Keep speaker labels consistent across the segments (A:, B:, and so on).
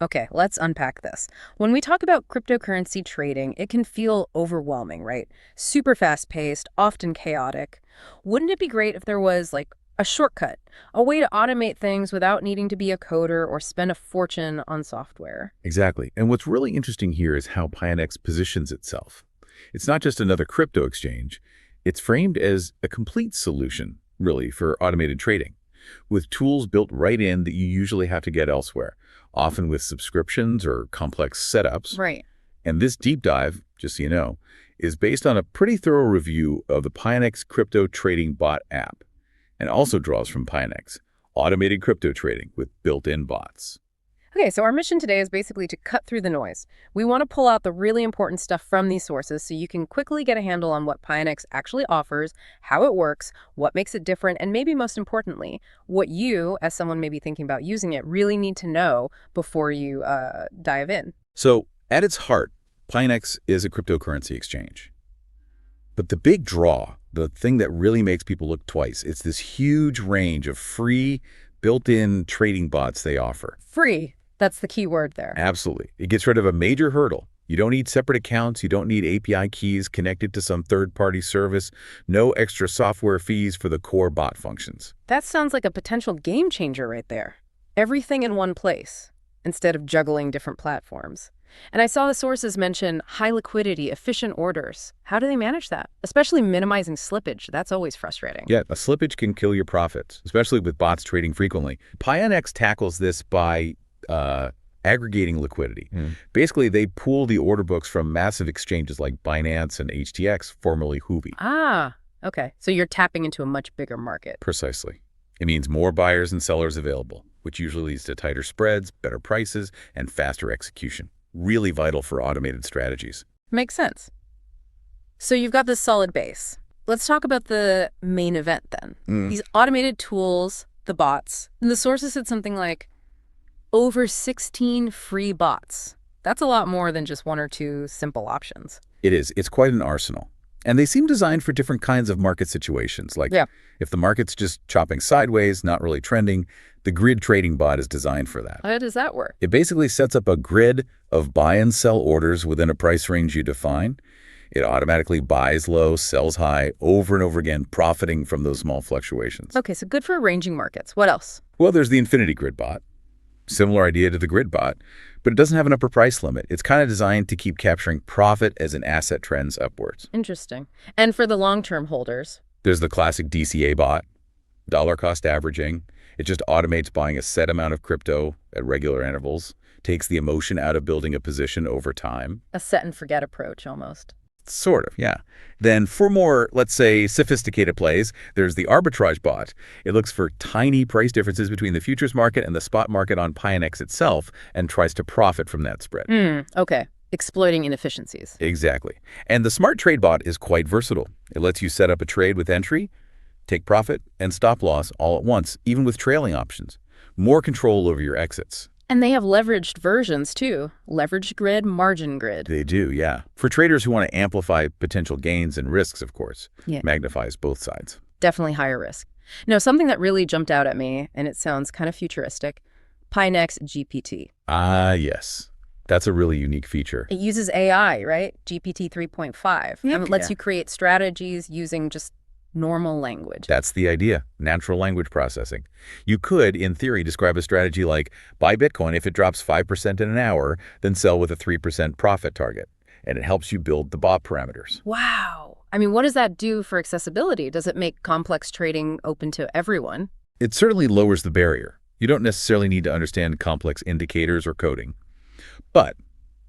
A: Okay, let's unpack this. When we talk about cryptocurrency trading, it can feel overwhelming, right? Super fast-paced, often chaotic. Wouldn't it be great if there was, like, a shortcut, a way to automate things without needing to be a coder or spend a fortune on software?
B: Exactly. And what's really interesting here is how Pionex positions itself. It's not just another crypto exchange. It's framed as a complete solution, really, for automated trading, with tools built right in that you usually have to get elsewhere, often with subscriptions or complex setups.
A: Right.
B: And this deep dive, just so you know, is based on a pretty thorough review of the Pionex crypto trading bot app, and also draws from Pionex, automated crypto trading with built-in bots.
A: Okay, so our mission today is basically to cut through the noise. We want to pull out the really important stuff from these sources so you can quickly get a handle on what Pionex actually offers, how it works, what makes it different, and maybe most importantly, what you, as someone maybe thinking about using it, really need to know before you dive in.
B: So, at its heart, Pionex is a cryptocurrency exchange. But the big draw, the thing that really makes people look twice, it's this huge range of free, built-in trading bots they offer.
A: Free. That's the key word there.
B: Absolutely. It gets rid of a major hurdle. You don't need separate accounts. You don't need API keys connected to some third-party service. No extra software fees for the core bot functions.
A: That sounds like a potential game changer right there. Everything in one place, instead of juggling different platforms. And I saw the sources mention high liquidity, efficient orders. How do they manage that? Especially minimizing slippage. That's always frustrating.
B: Yeah, a slippage can kill your profits, especially with bots trading frequently. Pionex tackles this by aggregating liquidity. Basically, they pool the order books from massive exchanges like Binance and HTX, formerly Huobi.
A: Ah, okay. So you're tapping into a much bigger market.
B: Precisely. It means more buyers and sellers available, which usually leads to tighter spreads, better prices, and faster execution. Really vital for automated strategies.
A: Makes sense. So you've got this solid base. Let's talk about the main event then. These automated tools, the bots. And the sources said something like over 16 free bots. That's a lot more than just one or two simple options.
B: It is. It's quite an arsenal. And they seem designed for different kinds of market situations. Like if the market's just chopping sideways, not really trending, the grid trading bot is designed for that.
A: How does that work?
B: It basically sets up a grid of buy and sell orders within a price range you define. It automatically buys low, sells high, over and over again, profiting from those small fluctuations.
A: Okay, so good for arranging markets. What else?
B: Well, there's the infinity grid bot. Similar idea to the grid bot, but it doesn't have an upper price limit. It's kind of designed to keep capturing profit as an asset trends upwards.
A: Interesting. And for the long-term holders?
B: There's the classic DCA bot, dollar cost averaging. It just automates buying a set amount of crypto at regular intervals, takes the emotion out of building a position over time.
A: A set and forget approach almost.
B: Sort of, yeah. Then for more, let's say, sophisticated plays, there's the arbitrage bot. It looks for tiny price differences between the futures market and the spot market on Pionex itself and tries to profit from that spread.
A: Okay. Exploiting inefficiencies.
B: Exactly. And the smart trade bot is quite versatile. It lets you set up a trade with entry, take profit, and stop loss all at once, even with trailing options. More control over your exits.
A: And they have leveraged versions, too. Leveraged grid, margin grid.
B: They do, yeah. For traders who want to amplify potential gains and risks, of course.
A: Yeah.
B: Magnifies both sides.
A: Definitely higher risk. Now, something that really jumped out at me, and it sounds kind of futuristic, Pionex GPT.
B: Ah, yes. That's a really unique feature.
A: It uses AI, right? GPT 3.5. And it lets you create strategies using just normal language.
B: That's the idea, natural language processing. You could, in theory, describe a strategy like buy Bitcoin if it drops 5% in an hour, then sell with a 3% profit target. And it helps you build the bot parameters.
A: Wow. I mean, what does that do for accessibility? Does it make complex trading open to everyone?
B: It certainly lowers the barrier. You don't necessarily need to understand complex indicators or coding. But,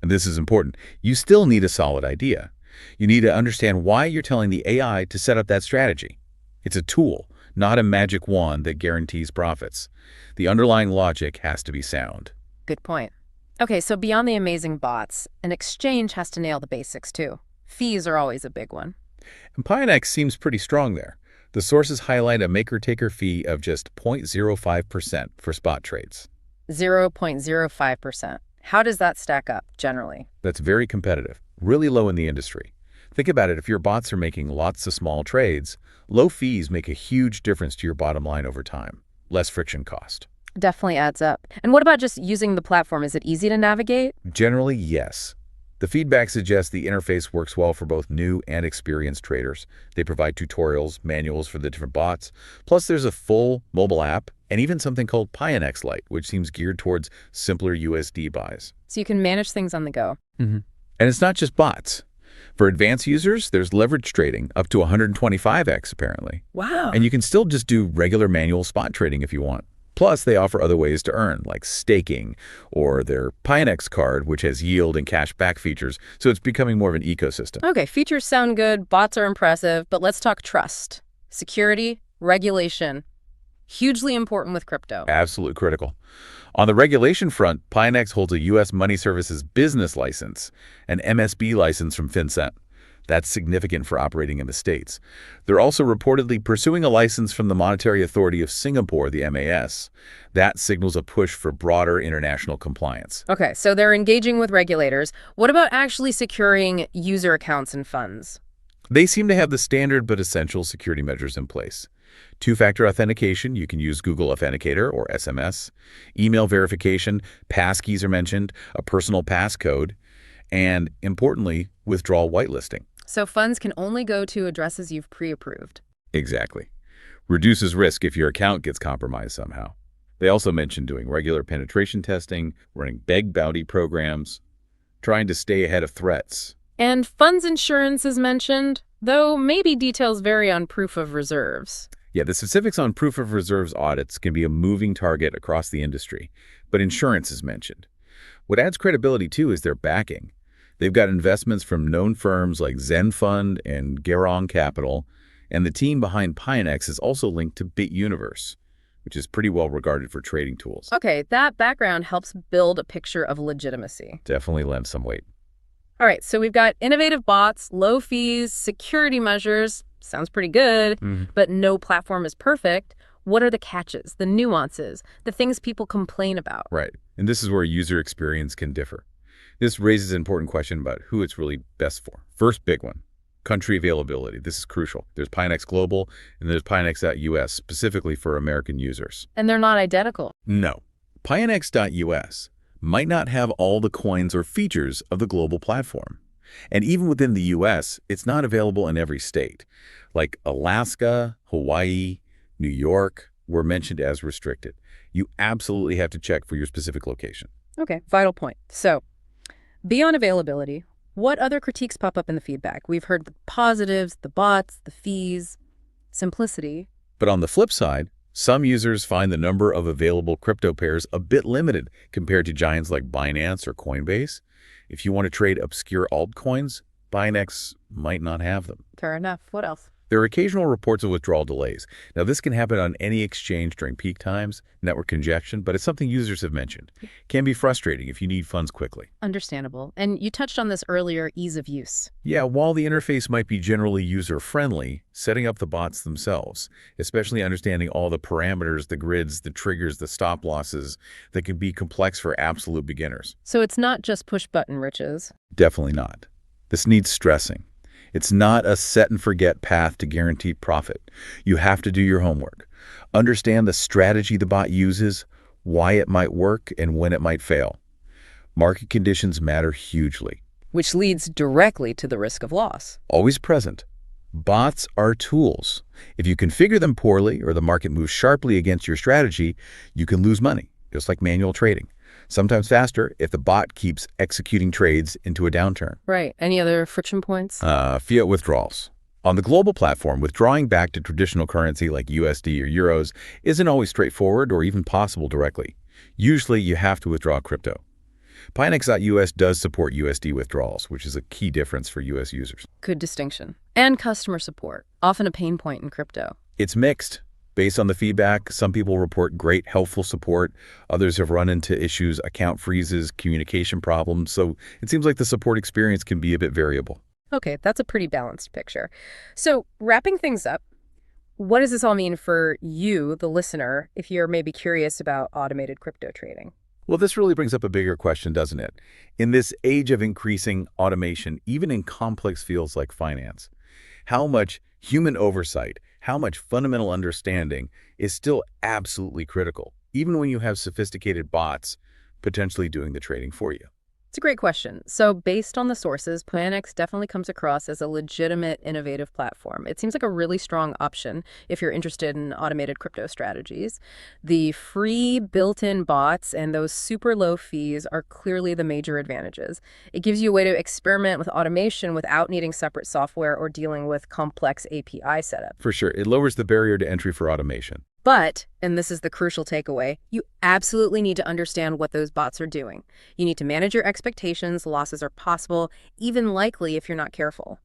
B: and this is important, you still need a solid idea. You need to understand why you're telling the AI to set up that strategy. It's a tool, not a magic wand that guarantees profits. The underlying logic has to be sound.
A: Good point. Okay, so beyond the amazing bots, an exchange has to nail the basics too. Fees are always a big one.
B: And Pionex seems pretty strong there. The sources highlight a maker-taker fee of just 0.05% for spot trades.
A: 0.05%. How does that stack up, generally?
B: That's very competitive, really low in the industry. Think about it, if your bots are making lots of small trades, low fees make a huge difference to your bottom line over time. Less friction cost.
A: Definitely adds up. And what about just using the platform? Is it easy to navigate?
B: Generally, yes. The feedback suggests the interface works well for both new and experienced traders. They provide tutorials, manuals for the different bots. Plus, there's a full mobile app and even something called Pionex Lite, which seems geared towards simpler USD buys.
A: So you can manage things on the go.
B: And it's not just bots. For advanced users, there's leverage trading up to 125x apparently.
A: Wow.
B: And you can still just do regular manual spot trading if you want. Plus, they offer other ways to earn, like staking or their Pionex card, which has yield and cash back features, so it's becoming more of an ecosystem.
A: Okay, features sound good, bots are impressive, but let's talk trust, security, regulation. Hugely important with crypto.
B: Absolutely critical. On the regulation front, Pionex holds a U.S. Money Services business license, an MSB license from FinCEN. That's significant for operating in the States. They're also reportedly pursuing a license from the Monetary Authority of Singapore, the MAS. That signals a push for broader international compliance.
A: Okay, so they're engaging with regulators. What about actually securing user accounts and funds?
B: They seem to have the standard but essential security measures in place. Two-factor authentication, you can use Google Authenticator or SMS. Email verification, passkeys are mentioned, a personal passcode, and importantly, withdrawal whitelisting.
A: So funds can only go to addresses you've pre-approved.
B: Exactly. Reduces risk if your account gets compromised somehow. They also mentioned doing regular penetration testing, running beg bounty programs, trying to stay ahead of threats.
A: And funds insurance is mentioned, though maybe details vary on proof of reserves.
B: Yeah, the specifics on proof of reserves audits can be a moving target across the industry, but insurance is mentioned. What adds credibility, too, is their backing. They've got investments from known firms like Zen Fund and Garong Capital, and the team behind Pionex is also linked to BitUniverse, which is pretty well regarded for trading tools.
A: Okay, that background helps build a picture of legitimacy.
B: Definitely lends some weight.
A: All right, so we've got innovative bots, low fees, security measures. Sounds pretty good, but no platform is perfect. What are the catches, the nuances, the things people complain about?
B: Right, and this is where user experience can differ. This raises an important question about who it's really best for. First big one, country availability. This is crucial. There's Pionex Global and there's Pionex.us specifically for American users.
A: And they're not identical.
B: No. Pionex.us might not have all the coins or features of the global platform. And even within the US, it's not available in every state. Like Alaska, Hawaii, New York were mentioned as restricted. You absolutely have to check for your specific location.
A: Okay, vital point. So, beyond availability, what other critiques pop up in the feedback? We've heard the positives, the bots, the fees, simplicity.
B: But on the flip side, some users find the number of available crypto pairs a bit limited compared to giants like Binance or Coinbase. If you want to trade obscure altcoins, Pionex might not have them.
A: Fair enough. What else?
B: There are occasional reports of withdrawal delays. Now, this can happen on any exchange during peak times, network congestion, but it's something users have mentioned. It can be frustrating if you need funds quickly.
A: Understandable. And you touched on this earlier, ease of use.
B: Yeah, while the interface might be generally user-friendly, setting up the bots themselves, especially understanding all the parameters, the grids, the triggers, the stop losses, that can be complex for absolute beginners.
A: So it's not just push-button riches.
B: Definitely not. This needs stressing. It's not a set-and-forget path to guaranteed profit. You have to do your homework. Understand the strategy the bot uses, why it might work, and when it might fail. Market conditions matter hugely.
A: Which leads directly to the risk of loss.
B: Always present. Bots are tools. If you configure them poorly or the market moves sharply against your strategy, you can lose money, just like manual trading. Sometimes faster if the bot keeps executing trades into a downturn.
A: Right. Any other friction points?
B: Fiat withdrawals. On the global platform, withdrawing back to traditional currency like USD or euros isn't always straightforward or even possible directly. Usually, you have to withdraw crypto. Pionex.us does support USD withdrawals, which is a key difference for US users.
A: Good distinction. And customer support, often a pain point in crypto.
B: It's mixed. Based on the feedback, some people report great, helpful support. Others have run into issues, account freezes, communication problems. So it seems like the support experience can be a bit variable.
A: Okay, that's a pretty balanced picture. So wrapping things up, what does this all mean for you, the listener, if you're maybe curious about automated crypto trading?
B: Well, this really brings up a bigger question, doesn't it? In this age of increasing automation, even in complex fields like finance, how much human oversight, how much fundamental understanding is still absolutely critical? even when you have sophisticated bots potentially doing the trading for you.
A: It's a great question. So, based on the sources, Pionex definitely comes across as a legitimate, innovative platform. It seems like a really strong option if you're interested in automated crypto strategies. The free built-in bots and those super low fees are clearly the major advantages. It gives you a way to experiment with automation without needing separate software or dealing with complex API setup.
B: For sure, it lowers the barrier to entry for automation.
A: But, and this is the crucial takeaway, you absolutely need to understand what those bots are doing. You need to manage your expectations, losses are possible, even likely if you're not careful.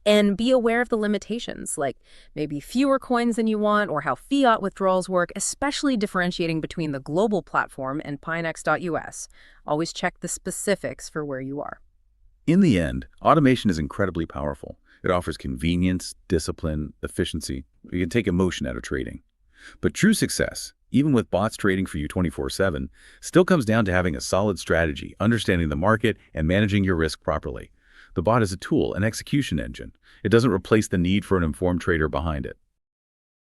A: And be aware of the limitations, like maybe fewer coins than you want or how fiat withdrawals work, especially differentiating between the global platform and Pionex.us. Always check the specifics for where you are.
B: In the end, automation is incredibly powerful. It offers convenience, discipline, efficiency. You can take emotion out of trading. But true success, even with bots trading for you 24/7, still comes down to having a solid strategy, understanding the market, and managing your risk properly. The bot is a tool, an execution engine. It doesn't replace the need for an informed trader behind it.